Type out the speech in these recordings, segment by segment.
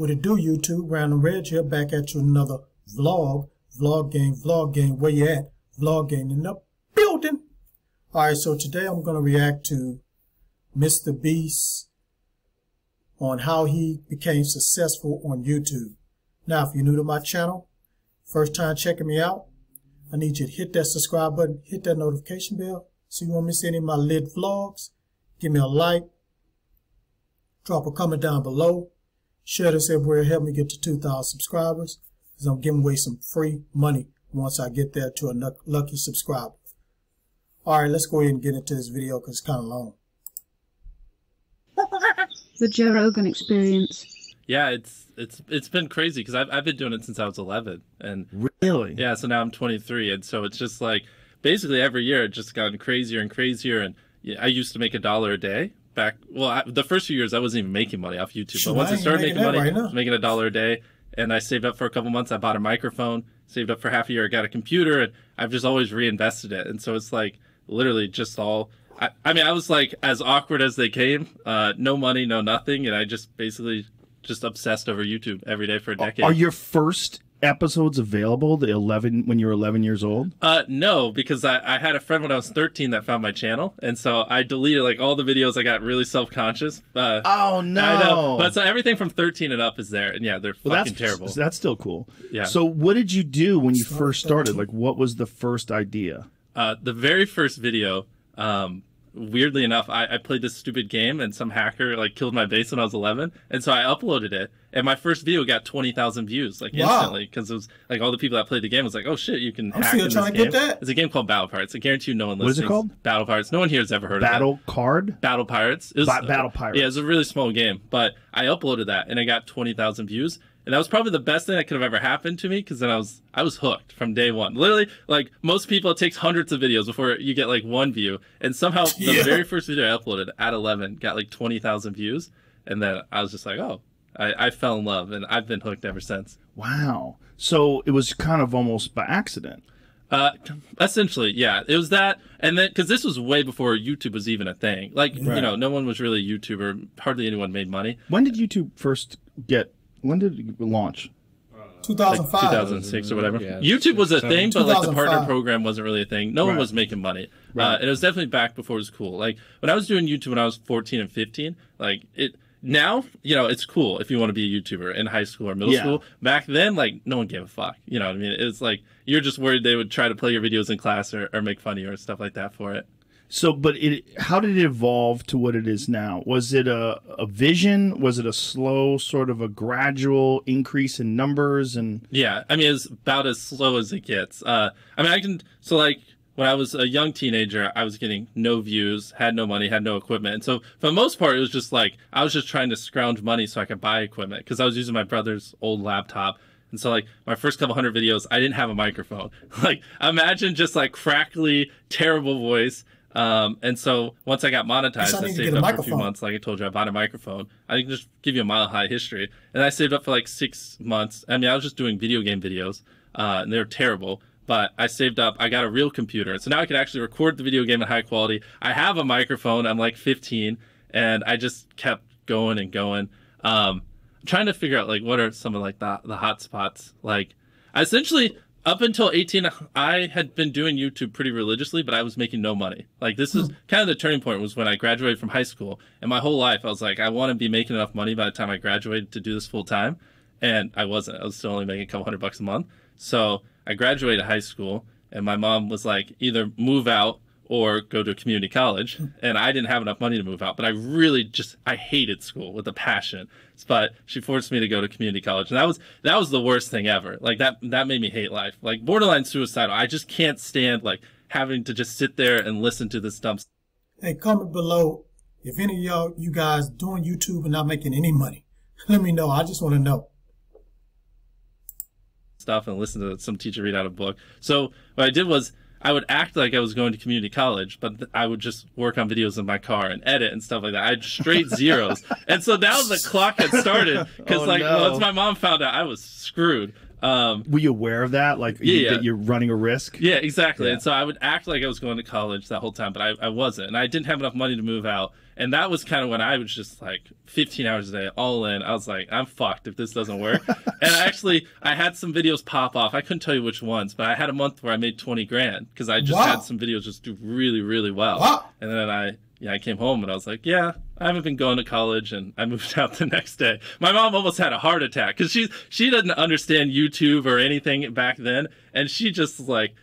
What it do, YouTube? Random Reg here, back at you another vlog game. Where you at? Vlog game in the building. Alright, so today I'm going to react to MrBeast on how he became successful on YouTube. Now, if you're new to my channel, first time checking me out, I need you to hit that subscribe button, hit that notification bell so you won't miss any of my lit vlogs. Give me a like, drop a comment down below, share this everywhere, help me get to 2,000 subscribers, because I'm giving away some free money once I get there to a lucky subscriber. Alright, let's go ahead and get into this video because it's kind of long. The Joe Rogan Experience. Yeah, it's been crazy because I've been doing it since I was 11, and really, yeah. So now I'm 23, and so it's just like basically every year it's just gotten crazier and crazier. And I used to make $1 a day back. Well, the first few years I wasn't even making money off YouTube, but once I started making money, I was making $1 a day, and I saved up for a couple months. I bought a microphone, saved up for half a year. I got a computer, and I've just always reinvested it. And so it's like literally just all. I mean, I was like as awkward as they came. No money, no nothing, and I just basically just obsessed over YouTube every day for a decade. Are your first episodes available? The 11 when you were 11 years old? No, because I had a friend when I was 13 that found my channel, and so I deleted like all the videos. I got really self-conscious. Oh no! I know, but so everything from 13 and up is there, and yeah, they're fucking terrible. That's still cool. Yeah. So what did you do when you first started? Like, what was the first idea? The very first video. Weirdly enough, I played this stupid game and some hacker like killed my base when I was 11, and so I uploaded it, and my first video got 20,000 views like instantly, because it was like all the people that played the game was like, oh shit, you can hack in this game. It's a game called Battle Pirates. I guarantee you no one listening. What is it called? Battle Pirates. No one here has ever heard of it. Battle Pirates? It was, Battle Pirates. Yeah, it was a really small game, but I uploaded that and I got 20,000 views. And that was probably the best thing that could have ever happened to me, because then I was hooked from day one. Literally, like most people, it takes hundreds of videos before you get like one view. And somehow the very first video I uploaded at 11 got like 20,000 views. And then I was just like, oh, I fell in love, and I've been hooked ever since. Wow. So it was kind of almost by accident. Essentially, yeah. It was that, and then because this was way before YouTube was even a thing. Like, you know, no one was really a YouTuber. Hardly anyone made money. When did YouTube first get? When did it launch? 2005. Like 2006 or whatever. Yeah, YouTube was a thing, but like the partner program wasn't really a thing. No one was making money. And it was definitely back before it was cool. Like when I was doing YouTube when I was 14 and 15, like now, you know, it's cool if you want to be a YouTuber in high school or middle school. Back then, like no one gave a fuck. You know what I mean? It's like you're just worried they would try to play your videos in class or make fun of you or stuff like that for it. So, but how did it evolve to what it is now? Was it a vision? Was it a slow, sort of a gradual increase in numbers? And yeah, I mean, it's about as slow as it gets. I mean, so like when I was a young teenager, I was getting no views, had no money, had no equipment. And so for the most part, it was just like, I was just trying to scrounge money so I could buy equipment, because I was using my brother's old laptop. And so like my first couple hundred videos, I didn't have a microphone. Like imagine just like crackly, terrible voice. And so once I got monetized, I saved up for a few months. Like I told you, I bought a microphone. I can just give you a mile high history. And I saved up for like 6 months. I mean, I was just doing video game videos, and they were terrible, but I saved up. I got a real computer. So now I can actually record the video game in high quality. I have a microphone. I'm like 15, and I just kept going and going. I'm trying to figure out like, what are some of like the hot spots? Like essentially, up until 18, I had been doing YouTube pretty religiously, but I was making no money. Like this is kind of the turning point, was when I graduated from high school. And my whole life, I was like, I want to be making enough money by the time I graduated to do this full time. And I wasn't. I was still only making a couple $100 a month. So I graduated high school, and my mom was like, either move out or go to community college. And I didn't have enough money to move out, but I really I hated school with a passion. But she forced me to go to community college. And that was the worst thing ever. Like that made me hate life. Like borderline suicidal. I just can't stand like having to just sit there and listen to this dumb stuff. Hey, comment below if any of you guys doing YouTube and not making any money. Let me know. I just want to know. Stuff and listen to some teacher read out a book. So what I did was, I would act like I was going to community college, but I would just work on videos in my car and edit and stuff like that. I had straight zeros. And so now the clock had started, because once my mom found out, I was screwed. Were you aware of that? Like, that you're running a risk? Yeah, exactly. Yeah. And so I would act like I was going to college that whole time, but I wasn't. And I didn't have enough money to move out. And that was kind of when I was just like 15 hours a day, all in. I was like, I'm fucked if this doesn't work. And I had some videos pop off. I couldn't tell you which ones, but I had a month where I made 20 grand because I just had some videos just do really, really well. Wow. And then I came home and I was like, yeah, I haven't been going to college, and I moved out the next day. My mom almost had a heart attack because she didn't understand YouTube or anything back then, and she was like,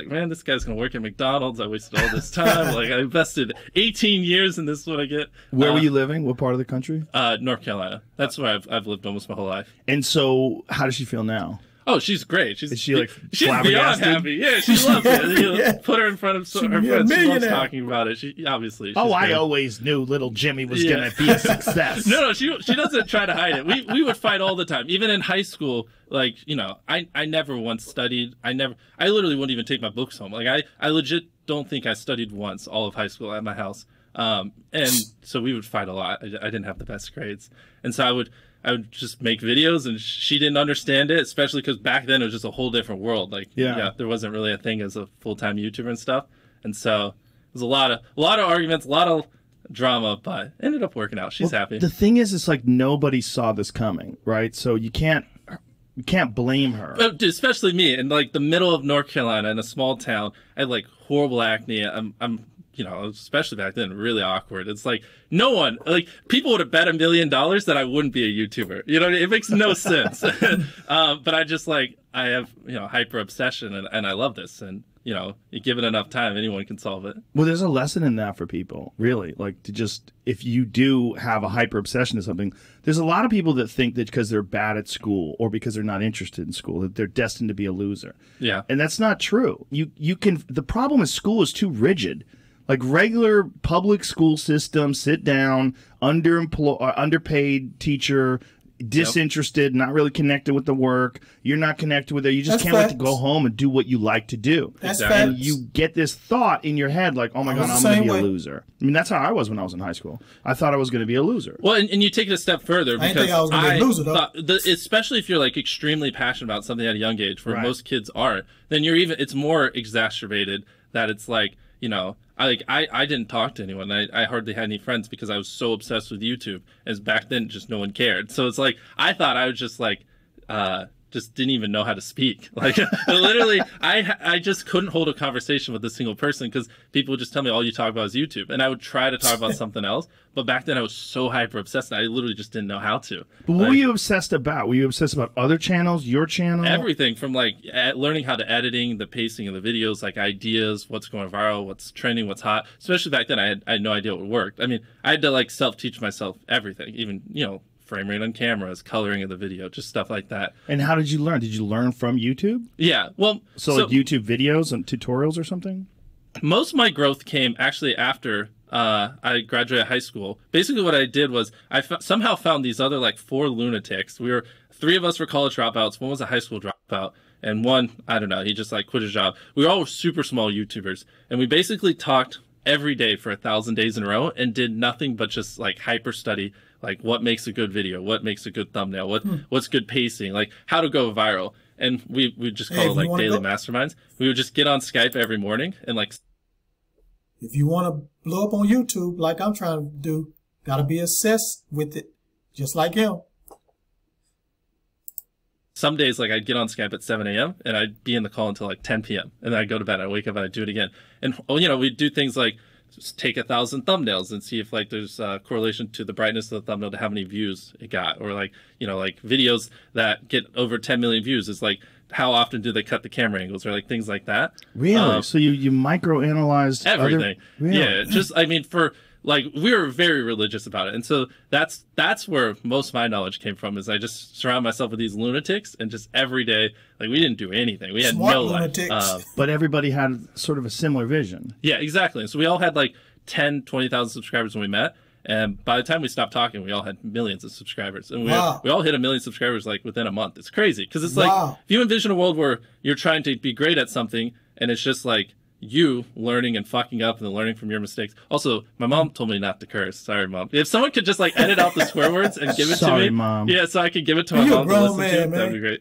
man, this guy's gonna work at McDonald's. I wasted all this time. Like I invested 18 years, and this is what I get. Where were you living? What part of the country? North Carolina. That's where I've lived almost my whole life. And so, how does she feel now? Oh, she's great. Is she like she's beyond flabbergasted? happy. Yeah, she loves it. You know, put her in front of her friends. She loves talking about it. She obviously. I always knew little Jimmy was going to be a success. No, she doesn't try to hide it. We would fight all the time, even in high school. Like, you know, I never once studied. I literally wouldn't even take my books home. Like I legit don't think I studied once all of high school at my house. And so we would fight a lot. I didn't have the best grades, and so I would just make videos, and she didn't understand it, especially because back then it was just a whole different world. Like, there wasn't really a thing as a full-time YouTuber and stuff. And so it was a lot of arguments, a lot of drama, but ended up working out. She's happy. The thing is, it's like nobody saw this coming, right? So you can't blame her. But especially me in like the middle of North Carolina in a small town. I had like horrible acne. I'm you know, especially back then, really awkward. It's like no one, like people would have bet $1 million that I wouldn't be a YouTuber. You know, it makes no sense. But I just like, I have, you know, hyper obsession, and I love this. And, you know, you give it enough time, anyone can solve it. Well, there's a lesson in that for people, really. Like to just, if you do have a hyper obsession to something, there's a lot of people that think that because they're bad at school or because they're not interested in school, that they're destined to be a loser. Yeah. And that's not true. You can, the problem is school is too rigid. Like regular public school system, sit down, underpaid teacher, disinterested, not really connected with the work. You're not connected with it. You just can't wait to go home and do what you like to do. That's and you get this thought in your head like, oh my God, I'm going to be a loser. I mean, that's how I was when I was in high school. I thought I was going to be a loser. Well, and you take it a step further because I didn't think I was going to be a loser, though. Especially if you're like extremely passionate about something at a young age, where most kids aren't, then it's more exacerbated that it's like, you know, I didn't talk to anyone. I hardly had any friends because I was so obsessed with YouTube. As back then, just no one cared. So it's like I thought I was just like, just didn't even know how to speak. Like literally, I just couldn't hold a conversation with a single person because people would just tell me all you talk about is YouTube, and I would try to talk about something else. But back then, I was so hyper obsessed, I literally just didn't know how to. But what were you obsessed about? Were you obsessed about other channels, your channel? Everything from like learning how to editing, the pacing of the videos, like ideas, what's going viral, what's trending, what's hot. Especially back then, I had no idea what worked. I mean, I had to like self-teach myself everything, even, you know, frame rate on cameras, coloring of the video, just stuff like that. And how did you learn? Did you learn from YouTube? Yeah, well, so like YouTube videos and tutorials or something? Most of my growth came actually after I graduated high school. Basically what I did was I somehow found these other like 4 lunatics. 3 of us were college dropouts, 1 was a high school dropout, and 1, I don't know, he just like quit his job. We all were super small YouTubers, and we basically talked every day for 1,000 days in a row and did nothing but just like hyper study, like what makes a good video, what makes a good thumbnail, what's good pacing, like how to go viral. And we just call it like daily masterminds. We would just get on Skype every morning and like, if you want to blow up on YouTube like I'm trying to do, got to be obsessed with it, just like him. Some days, like I'd get on Skype at 7 a.m. and I'd be in the call until like 10 p.m. And then I'd go to bed, I'd wake up and I'd do it again. And, you know, we'd do things like just take 1,000 thumbnails and see if like there's a correlation to the brightness of the thumbnail to how many views it got. Or like, you know, like videos that get over 10 million views is like, how often do they cut the camera angles or like things like that? Really? So you micro-analyzed everything. Really? Yeah, just, I mean, like we were very religious about it, and so that's where most of my knowledge came from. Is I just surround myself with these lunatics, and just every day, like we didn't do anything. We had Smart no lunatics. life. But everybody had sort of a similar vision. Yeah, exactly. And so we all had like 10, 20,000 subscribers when we met, and by the time we stopped talking, we all had millions of subscribers, and we all hit 1 million subscribers like within a month. It's crazy because it's like if you envision a world where you're trying to be great at something, and it's just like you learning and fucking up and then learning from your mistakes. Also, my mom told me not to curse. Sorry, Mom. If someone could just like edit out the swear words and give it to me. Mom. Yeah, so I could give it to my mom to listen to, that'd be great.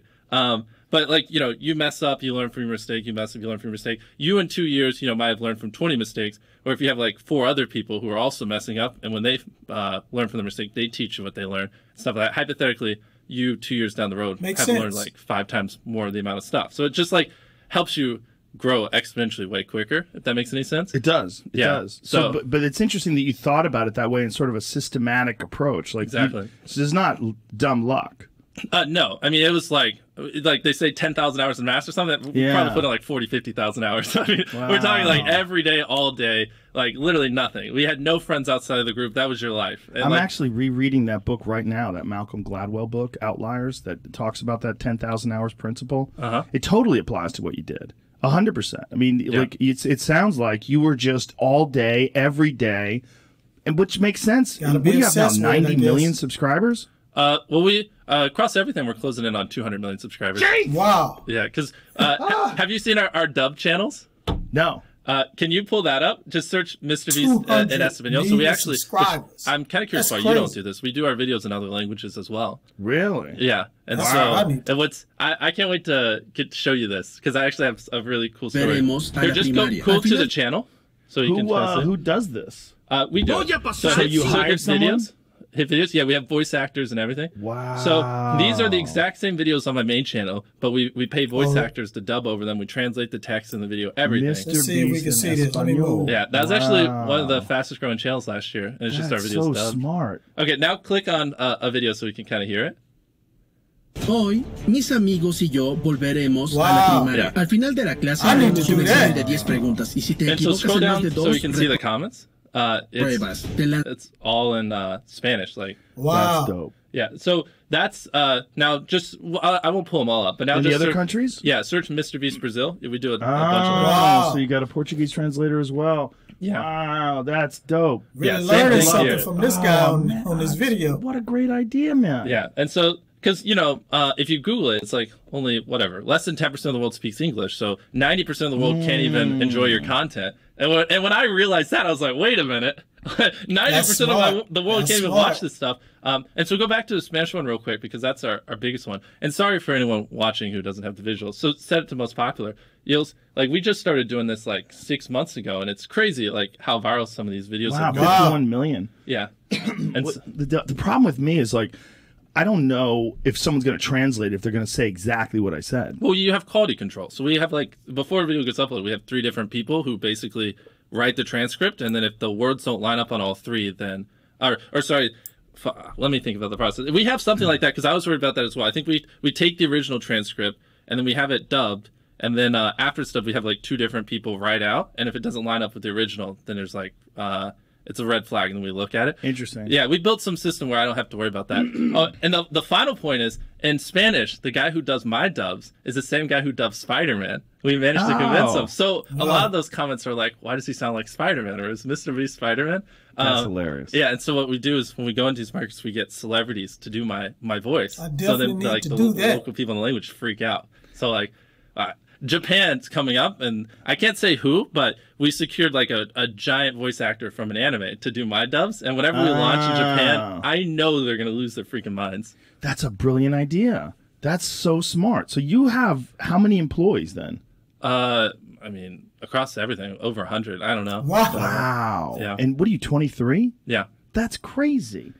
But like, you know, you mess up, you learn from your mistake, you mess up, you learn from your mistake. You in 2 years, you know, might have learned from 20 mistakes. Or if you have like 4 other people who are also messing up, and when they learn from their mistake, they teach you what they learn. Stuff like that. Hypothetically, you 2 years down the road have learned like 5 times more of the amount of stuff. So it just like helps you grow exponentially way quicker, if that makes any sense. It does. It does. So but it's interesting that you thought about it that way in sort of a systematic approach. Like exactly. This is not dumb luck. No, I mean, it was like they say 10,000 hours in math or something. We probably put in like 40, 50,000 hours. I mean, we're talking like every day, all day, like literally nothing. We had no friends outside of the group. That was your life. And I'm actually rereading that book right now, that Malcolm Gladwell book, Outliers, that talks about that 10,000 hours principle. It totally applies to what you did. 100%. I mean, like it sounds like you were just all day, every day, and which makes sense. What do you have now, 90 million subscribers? Well, we across everything, we're closing in on 200 million subscribers. Jeez! Wow. Yeah, because have you seen our dub channels? No. Can you pull that up? Just search MrBeast in Espanol. So we actually, I'm kind of curious why you don't do this. We do our videos in other languages as well. Really? Yeah. And I can't wait to get to show you this because I actually have a really cool story. Here, just go to the channel so you can translate. Who does this? We do. So you hire someone? Hit videos, yeah, we have voice actors and everything. Wow. So these are the exact same videos on my main channel, but we pay voice actors to dub over them. We translate the text in the video, everything. Let's see if we can see this. Let me move. Yeah, that was actually one of the fastest growing channels last year. And it's just our videos so dubbed. Smart. Okay, now click on a video so we can kind of hear it. Hoy, mis amigos y yo volveremos a la primaria. Al final de la clase haremos un examen de 10 preguntas. Y si te equivocas en más de dos, so we can see the comments. It's all in Spanish. Like, that's dope. Yeah, so that's now just I won't pull them all up, but now in just the other countries. Yeah, search MrBeast Brazil. We do a bunch of so you got a Portuguese translator as well. Yeah. Wow, that's dope. Really learning something from this guy on this video. What a great idea, man. Yeah, and so because you know if you Google it, it's like only less than 10% of the world speaks English, so 90% of the world can't even enjoy your content. And when I realized that, I was like, wait a minute. 90% of the world can't even watch this stuff. And so go back to the Spanish one real quick because that's our biggest one. And sorry for anyone watching who doesn't have the visuals. So set it to most popular. Like we just started doing this like 6 months ago, and it's crazy like how viral some of these videos have been. 51 million. Yeah. And the problem with me is like I don't know if someone's going to translate if they're going to say exactly what I said. Well, you have quality control. So we have like before a video gets uploaded, we have 3 different people who basically write the transcript, and then if the words don't line up on all 3, then let me think about the process. We have something like that because I was worried about that as well. I think we take the original transcript and then we have it dubbed, and then after stuff we have like 2 different people write out, and if it doesn't line up with the original, then there's like it's a red flag, and then we look at it. Interesting. Yeah, we built some system where I don't have to worry about that. And the final point is, in Spanish, the guy who does my dubs is the same guy who dubs Spider-Man. We managed to convince him. So a lot of those comments are like, why does he sound like Spider-Man? Or is MrBeast Spider-Man? That's hilarious. Yeah, and so what we do is when we go into these markets, we get celebrities to do my voice. I definitely need to do that. Local people in the language freak out. So like, Japan's coming up, and I can't say who, but we secured like a giant voice actor from an anime to do my dubs. And whenever we launch in Japan, I know they're going to lose their freaking minds. That's a brilliant idea. That's so smart. So you have how many employees then? I mean, across everything, over 100. I don't know. Wow. Yeah. And what are you, 23? Yeah. That's crazy.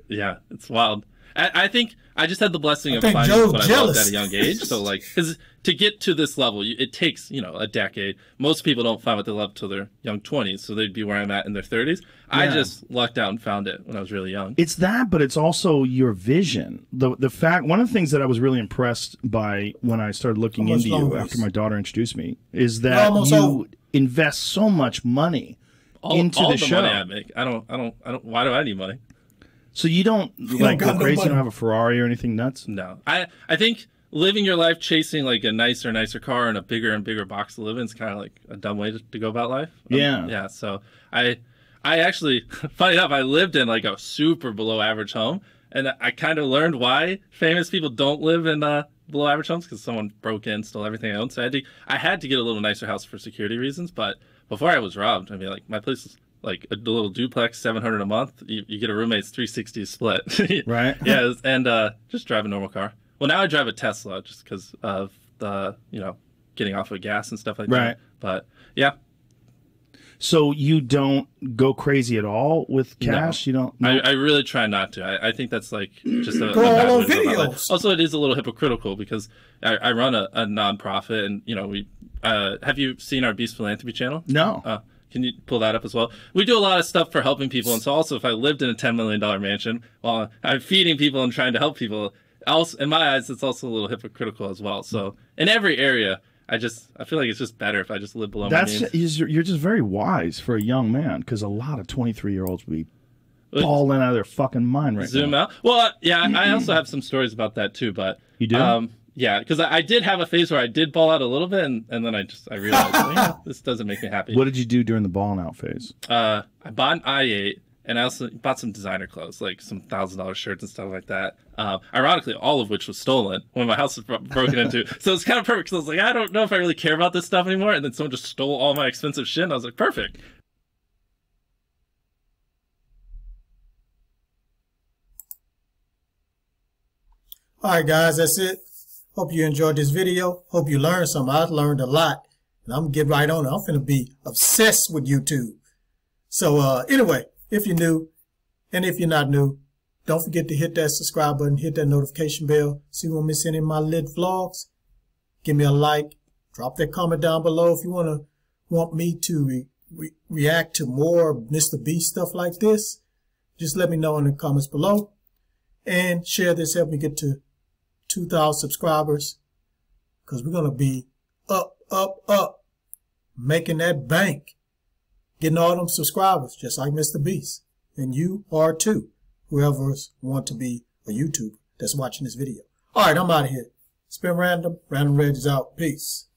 Yeah, it's wild. I think I just had the blessing of finding what I loved at a young age. So like, because to get to this level, it takes, a decade. Most people don't find what they love till their young 20s. So they'd be where I'm at in their 30s. Yeah. I just lucked out and found it when I was really young. It's that, but it's also your vision. The fact, one of the things that I was really impressed by when I started looking into you after my daughter introduced me is that you invest so much money into the show. Money I make. I don't. Why do I need money? So you don't like go crazy, you don't have a Ferrari or anything nuts? No. I think living your life chasing like a nicer car and a bigger and bigger box to live in is kind of like a dumb way to go about life. Yeah. Yeah. So I actually, funny enough, I lived in like a super below average home, and I kind of learned why famous people don't live in below average homes, because someone broke in, stole everything I owned. So I had to get a little nicer house for security reasons. But before I was robbed, I mean, like my place was like a little duplex, $700 a month. You get a roommate's $360 split. Right. Yeah, and just drive a normal car. Well, now I drive a Tesla just because of the, you know, getting off of gas and stuff like Right. that. But yeah. So you don't go crazy at all with cash? No. You don't? No? I really try not to. I think that's like just a Go bad all way on to go about videos. it. Also, it is a little hypocritical because I run a nonprofit, and you know, we have you seen our Beast Philanthropy channel? No. Can you pull that up as well? We do a lot of stuff for helping people, and so also if I lived in a $10 million mansion while I'm feeding people and trying to help people, also in my eyes, it's also a little hypocritical as well. So in every area, I feel like it's just better if I just live below my means. You're just very wise for a young man, because a lot of 23-year-olds would be balling out of their fucking mind right now. Zoom out. Well, yeah, I also have some stories about that too, but you do. Yeah, because I did have a phase where I did ball out a little bit, and then I realized this doesn't make me happy. What did you do during the balling out phase? I bought an i8, and I also bought some designer clothes, like some $1,000 shirts and stuff like that. Ironically, all of which was stolen when my house was broken into. So it's kind of perfect, because I was like, I don't know if I really care about this stuff anymore, and then someone just stole all my expensive shit, and I was like, perfect. All right, guys, that's it. Hope you enjoyed this video. Hope you learned something. I learned a lot, and I'm going to get right on it. I'm going to be obsessed with YouTube. So anyway, if you're new, and if you're not new, don't forget to hit that subscribe button, hit that notification bell so you won't miss any of my lit vlogs. Give me a like, drop that comment down below if you want me to react to more MrBeast stuff like this. Just let me know in the comments below, and share this. Help me get to 2,000 subscribers, because we're going to be up, making that bank, getting all them subscribers, just like MrBeast. And you are too, whoever's want to be a YouTuber that's watching this video. All right, I'm out of here. It's been Random. Random Reg is out. Peace.